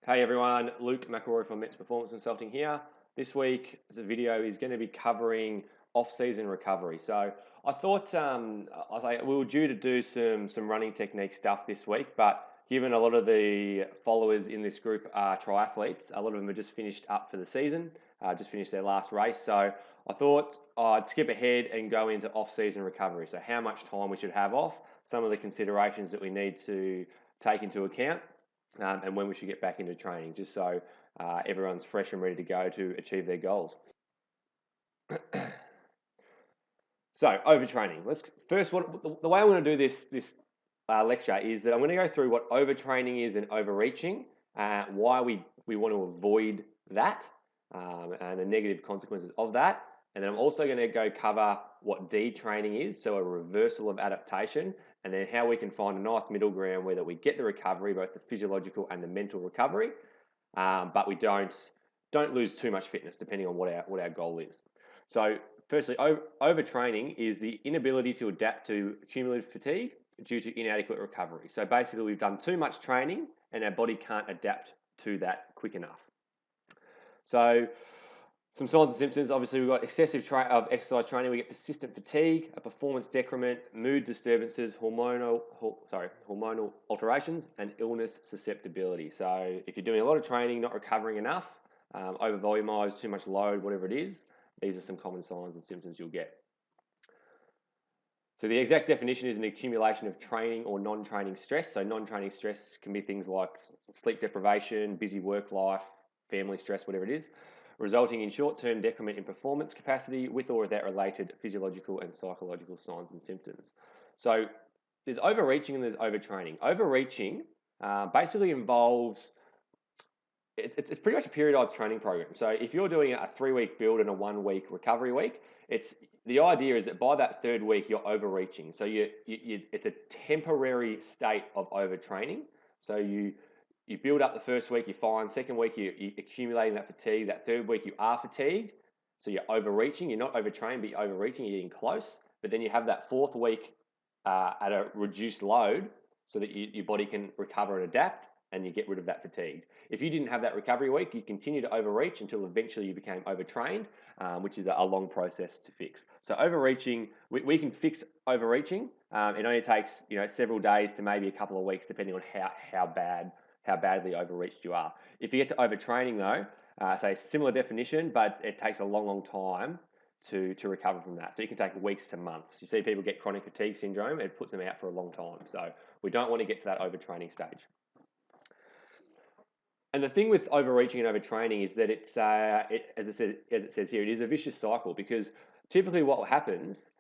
Hey everyone, Luke McElroy from Mets Performance Consulting here. This week's video is going to be covering off-season recovery. So I thought we were due to do some running technique stuff this week, but given a lot of the followers in this group are triathletes, a lot of them have just finished up for the season, just finished their last race. So I thought I'd skip ahead and go into off-season recovery. So how much time we should have off, some of the considerations that we need to take into account and when we should get back into training, just so everyone's fresh and ready to go to achieve their goals. So overtraining. Let's first. The way I want to do this lecture is that I'm going to go through what overtraining is and overreaching, why we want to avoid that, and the negative consequences of that. And then I'm also going to go cover what detraining is, so a reversal of adaptation, and then how we can find a nice middle ground where that we get the recovery, both the physiological and the mental recovery, but we don't lose too much fitness, depending on what our goal is. So firstly, overtraining is the inability to adapt to cumulative fatigue due to inadequate recovery. So basically, we've done too much training and our body can't adapt to that quick enough. So some signs and symptoms, obviously we've got excessive exercise training, we get persistent fatigue, a performance decrement, mood disturbances, hormonal alterations, and illness susceptibility. So if you're doing a lot of training, not recovering enough, over volumized, too much load, whatever it is, these are some common signs and symptoms you'll get. So the exact definition is an accumulation of training or non-training stress. So non-training stress can be things like sleep deprivation, busy work life, family stress, whatever it is, resulting in short-term decrement in performance capacity with or without related physiological and psychological signs and symptoms. So there's overreaching and there's overtraining. Overreaching basically involves, it's pretty much a periodized training program. So if you're doing a 3-week build and a 1-week recovery week, the idea is that by that 3rd week you're overreaching. So it's a temporary state of overtraining. So you build up the 1st week, you're fine. 2nd week, you're accumulating that fatigue. That 3rd week, you are fatigued. So you're overreaching. You're not overtrained, but you're overreaching. You're getting close. But then you have that 4th week at a reduced load so that your body can recover and adapt and you get rid of that fatigue. If you didn't have that recovery week, you continue to overreach until eventually you became overtrained, which is a long process to fix. So overreaching, we can fix overreaching. It only takes several days to maybe a couple of weeks, depending on how badly overreached you are. If you get to overtraining though, say similar definition, but it takes a long time to recover from that. So you can take weeks to months. You see people get chronic fatigue syndrome, it puts them out for a long time. So we don't want to get to that overtraining stage. And the thing with overreaching and overtraining is that as it says here, it is a vicious cycle, because typically what happens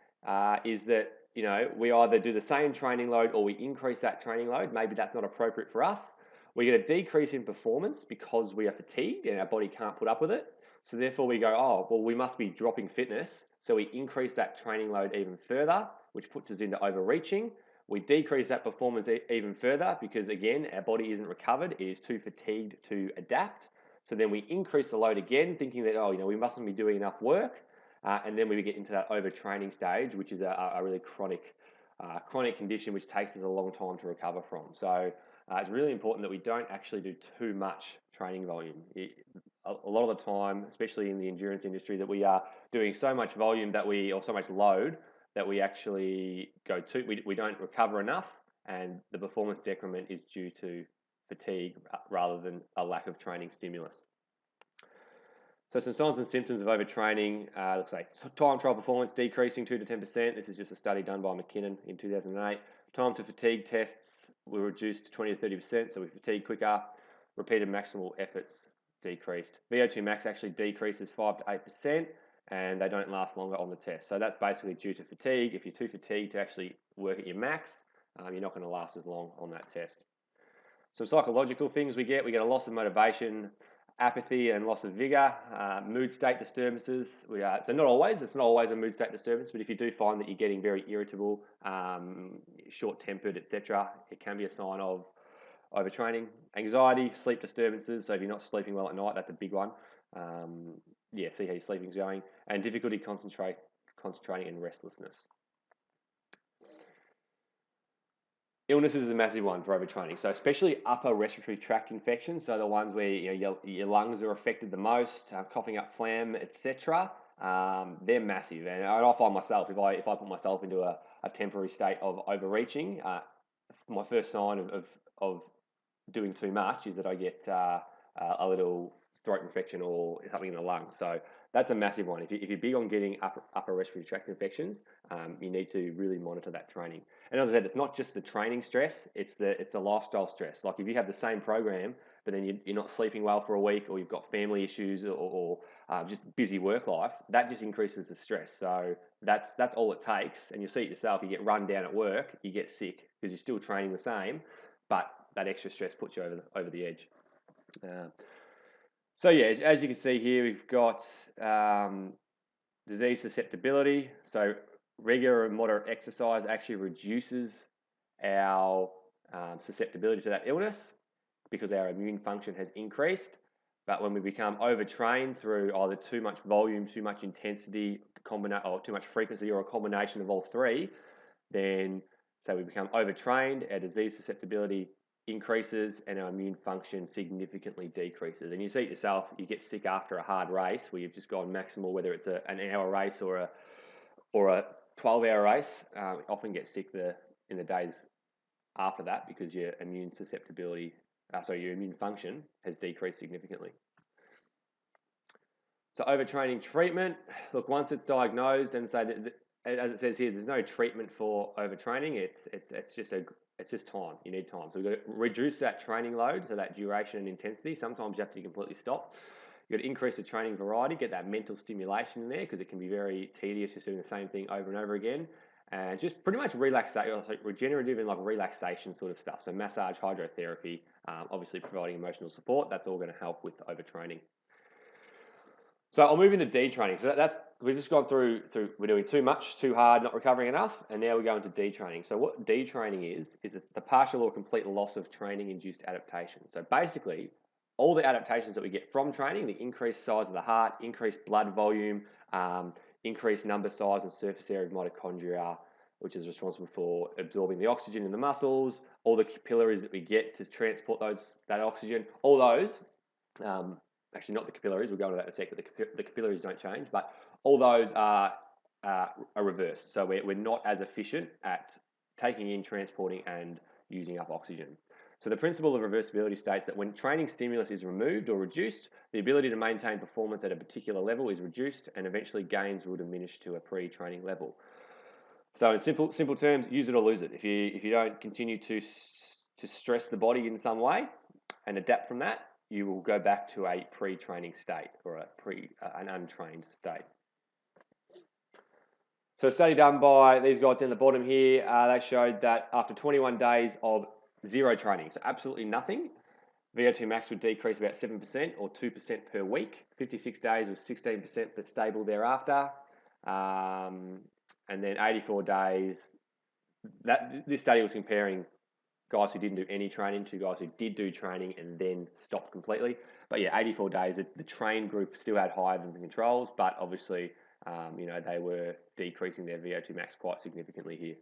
is that we either do the same training load or we increase that training load. Maybe that's not appropriate for us. We get a decrease in performance because we are fatigued and our body can't put up with it. So therefore we go, oh, well, we must be dropping fitness. So we increase that training load even further, which puts us into overreaching. We decrease that performance even further because, again, our body isn't recovered. It is too fatigued to adapt. So then we increase the load again, thinking that, we mustn't be doing enough work. And then we get into that overtraining stage, which is a really chronic condition, which takes us a long time to recover from. So it's really important that we don't actually do too much training volume. A lot of the time, especially in the endurance industry, that we are doing so much volume or so much load that we actually we don't recover enough, and the performance decrement is due to fatigue rather than a lack of training stimulus. So some signs and symptoms of overtraining, looks like time trial performance decreasing 2 to 10%. This is just a study done by McKinnon in 2008. Time to fatigue tests were reduced to 20 to 30%, so we fatigue quicker. Repeated maximal efforts decreased. VO2 max actually decreases 5 to 8%. And they don't last longer on the test. So that's basically due to fatigue. If you're too fatigued to actually work at your max, you're not going to last as long on that test. Some psychological things we get a loss of motivation, apathy and loss of vigor, mood state disturbances. It's not always a mood state disturbance, but if you do find that you're getting very irritable, short-tempered, etc., it can be a sign of overtraining. Anxiety, sleep disturbances. So if you're not sleeping well at night, that's a big one. See how your sleeping's going, and difficulty concentrating and restlessness. Illnesses is a massive one for overtraining. So especially upper respiratory tract infections, so the ones where your lungs are affected the most, coughing up phlegm, etc. They're massive, and I find myself if I put myself into a temporary state of overreaching, my first sign of doing too much is that I get a little throat infection or something in the lungs. So that's a massive one. If you're big on getting upper respiratory tract infections, you need to really monitor that training. And as I said, it's not just the training stress; it's the lifestyle stress. Like if you have the same program, but then you're not sleeping well for a week, or you've got family issues, or just busy work life, that just increases the stress. So that's all it takes. And you'll see it yourself. You get run down at work, you get sick because you're still training the same, but that extra stress puts you over the edge. So yeah, as you can see here, we've got disease susceptibility. So regular and moderate exercise actually reduces our susceptibility to that illness because our immune function has increased. But when we become overtrained through either too much volume, too much intensity, or too much frequency, or a combination of all three, then so we become overtrained, our disease susceptibility increases and our immune function significantly decreases. And you see it yourself, you get sick after a hard race where you've just gone maximal, whether it's an hour race or a 12-hour race. You often get sick in the days after that because your immune your immune function has decreased significantly. So overtraining treatment, look, once it's diagnosed, and say that, as it says here, there's no treatment for overtraining. It's just time. You need time. So we've got to reduce that training load, so that duration and intensity. Sometimes you have to completely stop. You've got to increase the training variety, get that mental stimulation in there because it can be very tedious just doing the same thing over and over again. And just pretty much regenerative and like relaxation sort of stuff. So massage, hydrotherapy, obviously providing emotional support. That's all going to help with overtraining. So I'll move into detraining. So we've just gone through we're doing too much, too hard, not recovering enough, and now we go into detraining. So what detraining is it's a partial or complete loss of training-induced adaptation. So basically, all the adaptations that we get from training, the increased size of the heart, increased blood volume, increased number, size, and surface area of mitochondria, which is responsible for absorbing the oxygen in the muscles, all the capillaries that we get to transport that oxygen, all those. Actually, not the capillaries. We'll go into that in a second. The capillaries don't change, but all those are reversed. So we're not as efficient at taking in, transporting, and using up oxygen. So the principle of reversibility states that when training stimulus is removed or reduced, the ability to maintain performance at a particular level is reduced, and eventually gains will diminish to a pre-training level. So in simple terms, use it or lose it. If you don't continue to stress the body in some way and adapt from that, you will go back to a pre-training state or an untrained state. So a study done by these guys in the bottom here, they showed that after 21 days of zero training, so absolutely nothing, VO2 max would decrease about 7% or 2% per week. 56 days was 16% but stable thereafter. And then 84 days, this study was comparing guys who didn't do any training to guys who did do training and then stopped completely. But yeah, 84 days, the trained group still had higher than the controls, but obviously, they were decreasing their VO2 max quite significantly here.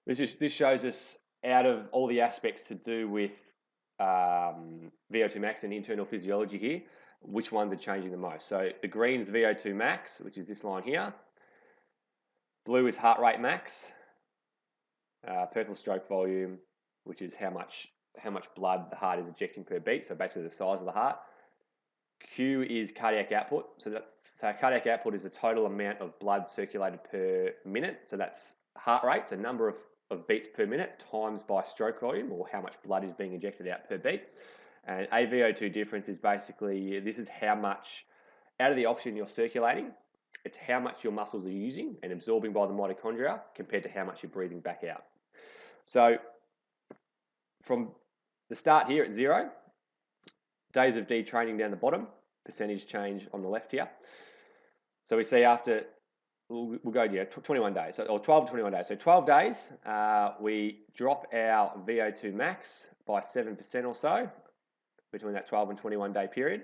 This shows us, out of all the aspects to do with VO2 max and internal physiology here, which ones are changing the most. So the green is VO2 max, which is this line here. Blue is heart rate max. Purple stroke volume, which is how much blood the heart is ejecting per beat, so basically the size of the heart. Q is cardiac output, so cardiac output is the total amount of blood circulated per minute, so that's heart rate, so number of beats per minute times by stroke volume, or how much blood is being ejected out per beat. And AVO2 difference is basically, this is how much out of the oxygen you're circulating, it's how much your muscles are using and absorbing by the mitochondria compared to how much you're breathing back out. So from the start here at 0, days of detraining down the bottom, percentage change on the left here. So we see after, we'll go 21 days, or 12 to 21 days. So 12 days, we drop our VO2 max by 7% or so between that 12 and 21 day period.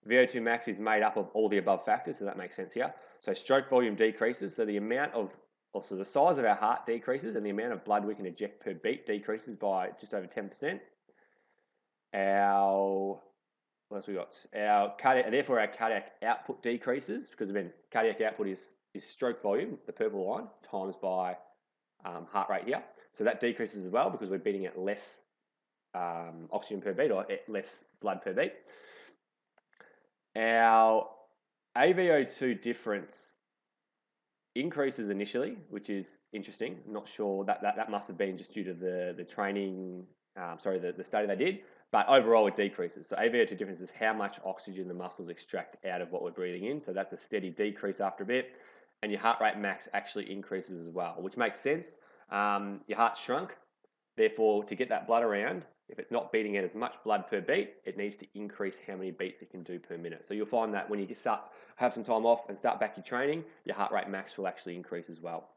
VO2 max is made up of all the above factors, so that makes sense here. So stroke volume decreases, so the amount of also the size of our heart decreases and the amount of blood we can eject per beat decreases by just over 10%. What else we got? Therefore our cardiac output decreases because again, cardiac output is stroke volume, the purple line, times by heart rate here. So that decreases as well because we're beating at less oxygen per beat or less blood per beat. Our AVO2 difference increases initially, which is interesting. I'm not sure that must have been just due to the training, the study they did. But overall, it decreases. So AVO2 difference is how much oxygen the muscles extract out of what we're breathing in. So that's a steady decrease after a bit. And your heart rate max actually increases as well, which makes sense. Your heart's shrunk. Therefore, to get that blood around, if it's not beating out as much blood per beat, it needs to increase how many beats it can do per minute. So you'll find that when you have some time off and start back your training, your heart rate max will actually increase as well.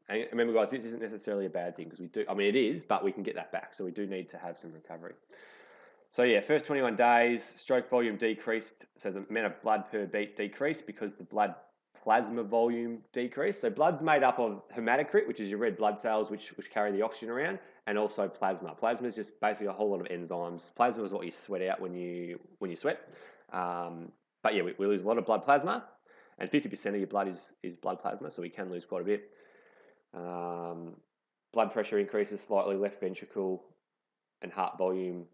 And remember, guys, this isn't necessarily a bad thing because it is, but we can get that back. So we do need to have some recovery. So yeah, first 21 days, stroke volume decreased. So the amount of blood per beat decreased because the blood plasma volume decreased. So blood's made up of hematocrit, which is your red blood cells, which carry the oxygen around, and also plasma. Plasma is just basically a whole lot of enzymes. Plasma is what you sweat out when you sweat. But yeah, we lose a lot of blood plasma, and 50% of your blood is blood plasma, so we can lose quite a bit. Blood pressure increases slightly, left ventricle and heart volume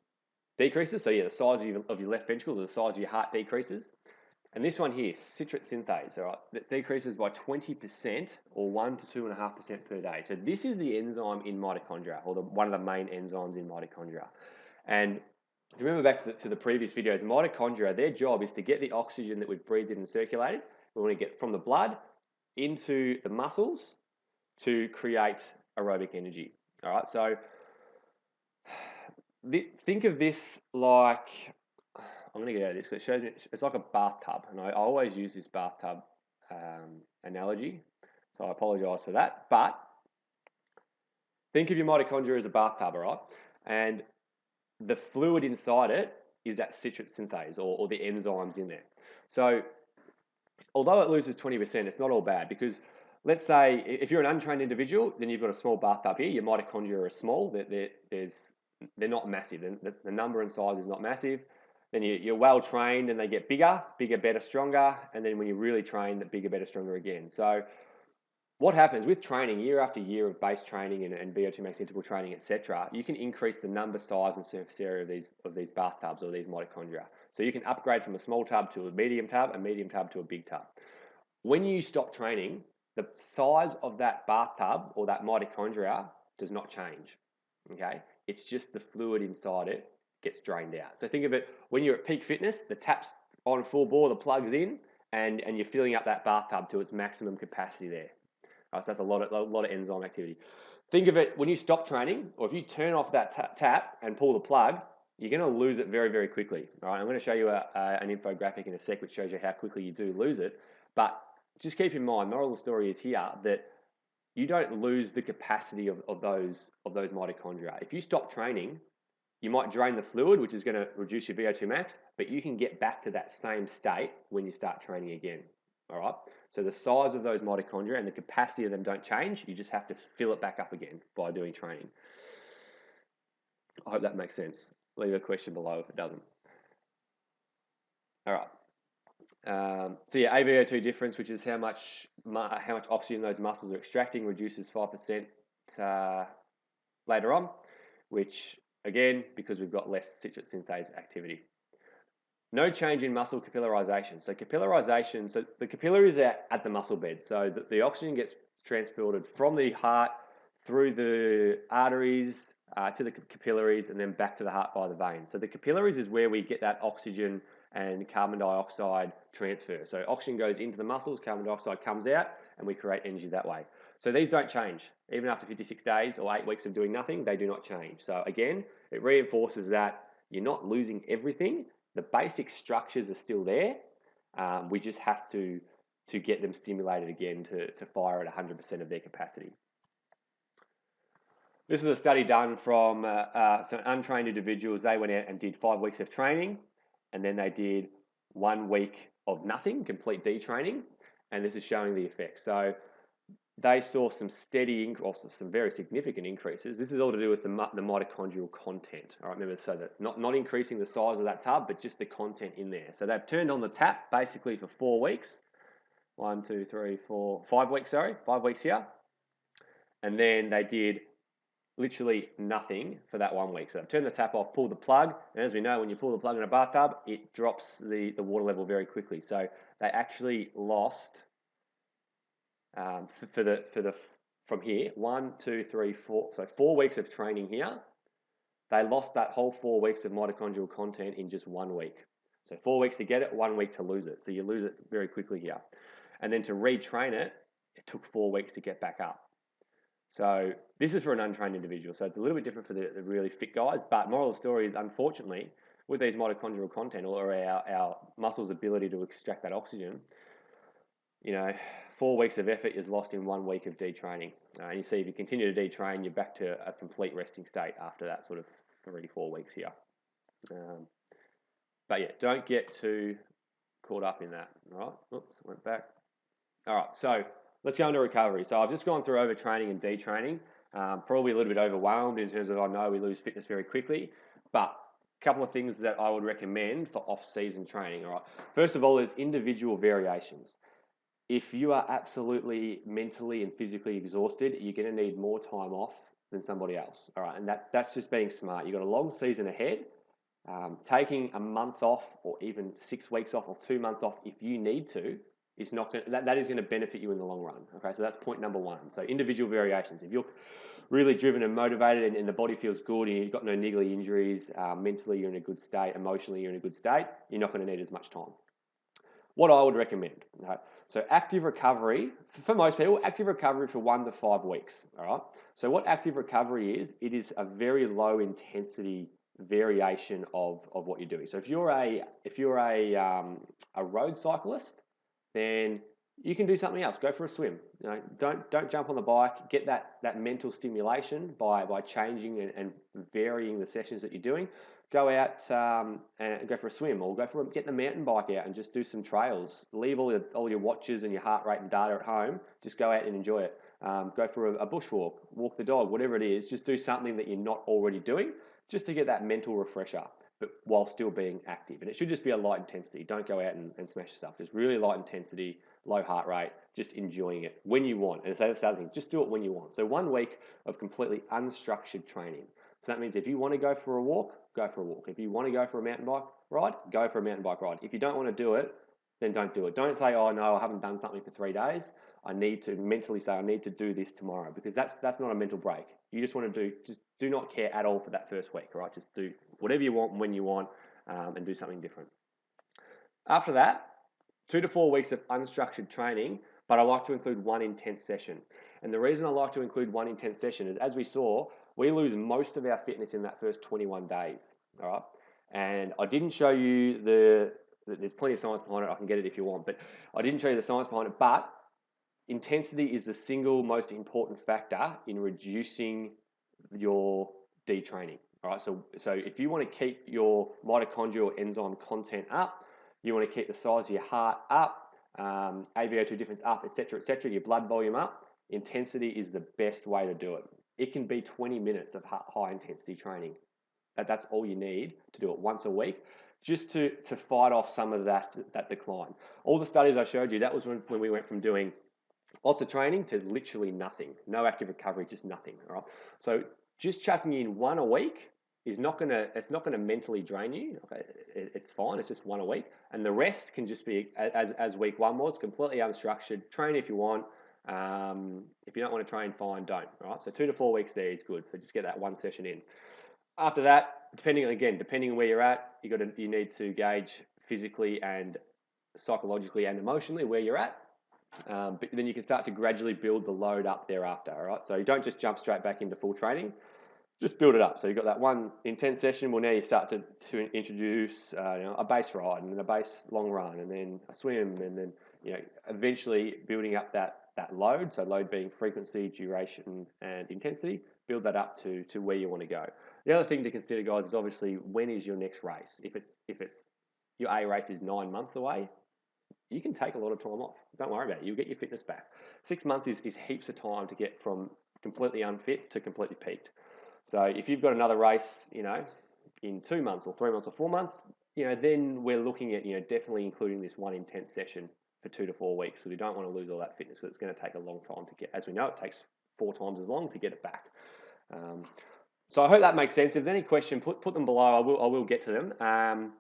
decreases. So yeah, the size of your left ventricle, the size of your heart decreases. And this one here, citrate synthase, all right, that decreases by 20% or 1 to 2.5% per day. So this is the enzyme in mitochondria, or one of the main enzymes in mitochondria. And if you remember back to the previous videos, mitochondria, their job is to get the oxygen that we've breathed in and circulated, we want to get from the blood into the muscles to create aerobic energy. All right, so think of this like, I'm going to get out of this because it shows me it's like a bathtub, and I always use this bathtub analogy, so I apologize for that. But think of your mitochondria as a bathtub, all right? And the fluid inside it is that citrate synthase or the enzymes in there. So although it loses 20%, it's not all bad because let's say if you're an untrained individual, then you've got a small bathtub here. Your mitochondria are small. They're not massive. The number and size is not massive. Then you're well trained and they get bigger, better, stronger. And then when you're really trained, bigger, better, stronger again. So what happens with training, year after year of base training and VO2 max interval training, etc., you can increase the number, size, and surface area of these bathtubs or these mitochondria. So you can upgrade from a small tub to a medium tub to a big tub. When you stop training, the size of that bathtub or that mitochondria does not change. Okay, it's just the fluid inside it gets drained out. So think of it when you're at peak fitness, the tap's on full bore, the plug's in, and you're filling up that bathtub to its maximum capacity there. So that's a lot of enzyme activity. Think of it when you stop training, or if you turn off that tap and pull the plug, you're going to lose it very, very quickly. All right, I'm going to show you an infographic in a sec, which shows you how quickly you do lose it. But just keep in mind, moral of the story is here that you don't lose the capacity of those mitochondria. If you stop training, you might drain the fluid, which is going to reduce your VO2 max, but you can get back to that same state when you start training again. All right. So the size of those mitochondria and the capacity of them don't change. You just have to fill it back up again by doing training. I hope that makes sense. Leave a question below if it doesn't. All right. So yeah, AVO2 difference, which is how much oxygen those muscles are extracting, reduces 5% later on, which again, because we've got less citrate synthase activity. No change in muscle capillarization. So capillarization, so the capillaries are at the muscle bed. So the oxygen gets transported from the heart through the arteries to the capillaries and then back to the heart by the veins. So the capillaries is where we get that oxygen and carbon dioxide transfer. So oxygen goes into the muscles, carbon dioxide comes out, and we create energy that way. So these don't change. Even after 56 days or 8 weeks of doing nothing, they do not change. So again, it reinforces that you're not losing everything. The basic structures are still there. We just have to get them stimulated again to fire at 100% of their capacity. This is a study done from some untrained individuals. They went out and did 5 weeks of training, and then they did 1 week of nothing, complete detraining, and this is showing the effects. So they saw some steady, or some very significant increases. This is all to do with the mitochondrial content. All right, remember, so that not increasing the size of that tub, but just the content in there. So they've turned on the tap basically for 4 weeks. 1, 2, 3, 4, 5 weeks, sorry, 5 weeks here. And then they did literally nothing for that 1 week. So they've turned the tap off, pulled the plug, and as we know, when you pull the plug in a bathtub, it drops the water level very quickly. So they actually lost from here 1, 2, 3, 4. So 4 weeks of training here. They lost that whole 4 weeks of mitochondrial content in just 1 week. So 4 weeks to get it, 1 week to lose it. So you lose it very quickly here. And then to retrain it, it took 4 weeks to get back up. So this is for an untrained individual. So it's a little bit different for the really fit guys. But moral of the story is, unfortunately, with these mitochondrial content, or our muscles' ability to extract that oxygen, 4 weeks of effort is lost in 1 week of detraining. And you see, if you continue to detrain, you're back to a complete resting state after that sort of 3 to 4 weeks here. But yeah, don't get too caught up in that. All right, oops, went back. All right, so let's go into recovery. So I've just gone through overtraining and detraining. Probably a little bit overwhelmed in terms of, I know we lose fitness very quickly, but a couple of things that I would recommend for off-season training. All right, first of all, there's individual variations. If you are absolutely mentally and physically exhausted, you're going to need more time off than somebody else. All right, and that's just being smart. You've got a long season ahead. Taking a month off, or even 6 weeks off, or 2 months off, if you need to, is not going that is going to benefit you in the long run. Okay, so that's point number one. So individual variations. If you're really driven and motivated, and the body feels good, and you've got no niggly injuries, mentally you're in a good state, emotionally you're in a good state, you're not going to need as much time. What I would recommend, okay? So active recovery, for most people, active recovery for 1 to 5 weeks. All right. So what active recovery is, it is a very low intensity variation of what you're doing. So if you're a road cyclist, then you can do something else. Go for a swim. Don't jump on the bike. Get that mental stimulation by changing and varying the sessions that you're doing. Go out and go for a swim, or get the mountain bike out and just do some trails. Leave all your watches and your heart rate and data at home. Just go out and enjoy it. Go for a bushwalk, walk the dog, whatever it is. Just do something that you're not already doing, just to get that mental refresher, but while still being active. And it should just be a light intensity. Don't go out and smash yourself. Just really light intensity, low heart rate, just enjoying it when you want. And that's the other thing, just do it when you want. So 1 week of completely unstructured training. So that means if you want to go for a walk, go for a walk. If you want to go for a mountain bike ride, go for a mountain bike ride. If you don't want to do it, then don't do it. Don't say, oh no, I haven't done something for 3 days. I need to mentally say, I need to do this tomorrow, because that's not a mental break. You just want to just do not care at all for that first week, right? Just do whatever you want when you want, and do something different. After that, 2 to 4 weeks of unstructured training, but I like to include one intense session. And the reason I like to include one intense session is, as we saw, we lose most of our fitness in that first 21 days, all right? And I didn't show you there's plenty of science behind it. I can get it if you want, but I didn't show you the science behind it. But intensity is the single most important factor in reducing your detraining. All right, so if you want to keep your mitochondrial enzyme content up, you want to keep the size of your heart up, AVO2 difference up, etc., your blood volume up, intensity is the best way to do it. It can be 20 minutes of high intensity training. That's all you need to do it once a week, just to fight off some of that decline. All the studies I showed you, that was when we went from doing lots of training to literally nothing. No active recovery, just nothing. All right. So just chucking in 1 a week is not gonna mentally drain you. Okay, it's fine. It's just 1 a week, and the rest can just be as week 1 was, completely unstructured. Train if you want. If you don't want to train, fine, don't. All right. So 2 to 4 weeks there is good. So just get that one session in. After that, depending on where you're at, you need to gauge physically and psychologically and emotionally where you're at. But then you can start to gradually build the load up thereafter. All right. So you don't just jump straight back into full training. Just build it up. So you've got that one intense session. Well, now you start to introduce a base ride, and then a base long run, and then a swim, and then eventually building up that load. So load being frequency, duration, and intensity. Build that up to where you want to go. The other thing to consider, guys, is obviously when is your next race. If it's your A race is 9 months away, you can take a lot of time off. Don't worry about it. You'll get your fitness back. 6 months is heaps of time to get from completely unfit to completely peaked. So if you've got another race, in 2 months or 3 months or 4 months, then we're looking at, definitely including this one intense session for 2 to 4 weeks. So we don't want to lose all that fitness because it's going to take a long time to get, as we know, it takes 4 times as long to get it back. So I hope that makes sense. If there's any question, put them below. I will get to them.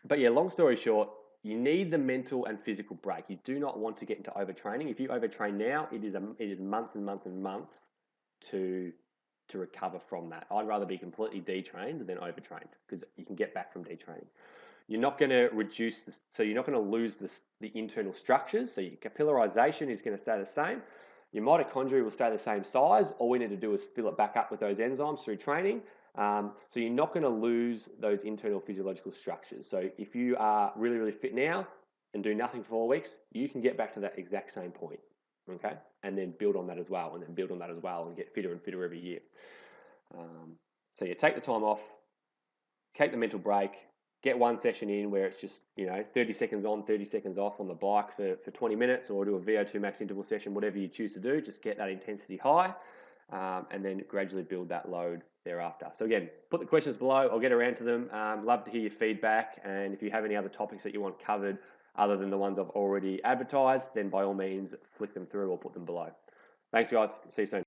But yeah, long story short, you need the mental and physical break. You do not want to get into overtraining. If you overtrain now, it is months and months and months to recover from that. I'd rather be completely detrained than overtrained because you can get back from detraining. You're not going to so you're not going to lose the internal structures. So your capillarization is going to stay the same. Your mitochondria will stay the same size. All we need to do is fill it back up with those enzymes through training. So you're not going to lose those internal physiological structures. So if you are really, really fit now and do nothing for 4 weeks, you can get back to that exact same point, okay? And then build on that as well, and then build on that as well, and get fitter and fitter every year. So you take the time off, take the mental break, get one session in where it's just 30 seconds on, 30 seconds off on the bike for 20 minutes, or do a VO2 max interval session, whatever you choose to do. Just get that intensity high, and then gradually build that load thereafter. So again, put the questions below. I'll get around to them. Love to hear your feedback, and if you have any other topics that you want covered other than the ones I've already advertised, then by all means flick them through or put them below. Thanks guys. See you soon.